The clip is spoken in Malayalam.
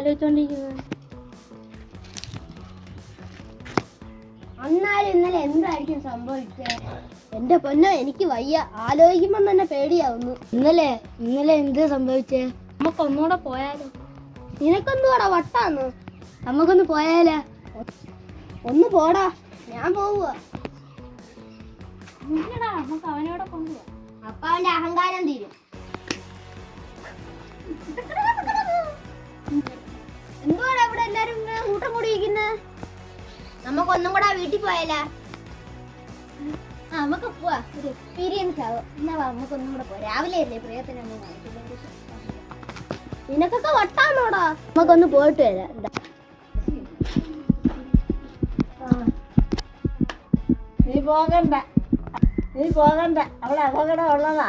ആലോചിച്ചോണ്ടിരിക്കുന്നത്. അന്നാലും ഇന്നലെ എന്തായിരിക്കും സംഭവിച്ചത്? എന്റെ പൊന്നോ, എനിക്ക് വയ്യ, ആലോചിക്കുമ്പോ തന്നെ പേടിയാവുന്നു. ഇന്നലെ എന്ത് സംഭവിച്ചേ? നമുക്ക് ഒന്നുകൂടെ പോയാലോ? നിനക്കൊന്നുകൂടെ വട്ടാന്ന്? നമുക്കൊന്ന് പോയാലോ? ഒന്ന് പോടാ, ഞാൻ പോവുക. നമുക്ക് അവനോടെ കൊണ്ടുപോവാ. അപ്പൊ അവന്റെ അഹങ്കാരം തീരും. എന്തുവാടാ ഇവിടെ എല്ലാരും കൂട്ടം കൂടിയിരിക്കുന്നത്? നമുക്കൊന്നും കൂടെ വീട്ടിൽ പോയാലോ? നമുക്ക് പോവാ, ഒരു എക്സ്പീരിയൻസ് ആവും. എന്നാ നമുക്കൊന്നും കൂടെ പോവാ. രാവിലെ അല്ലേ പ്രിയത്തിന്. നിനക്കൊക്കെ വട്ടാന്നോടാ? നമുക്കൊന്ന് പോയിട്ട് വരാം. നീ പോകണ്ട, അവിടെ അപകടം ഉള്ളതാ.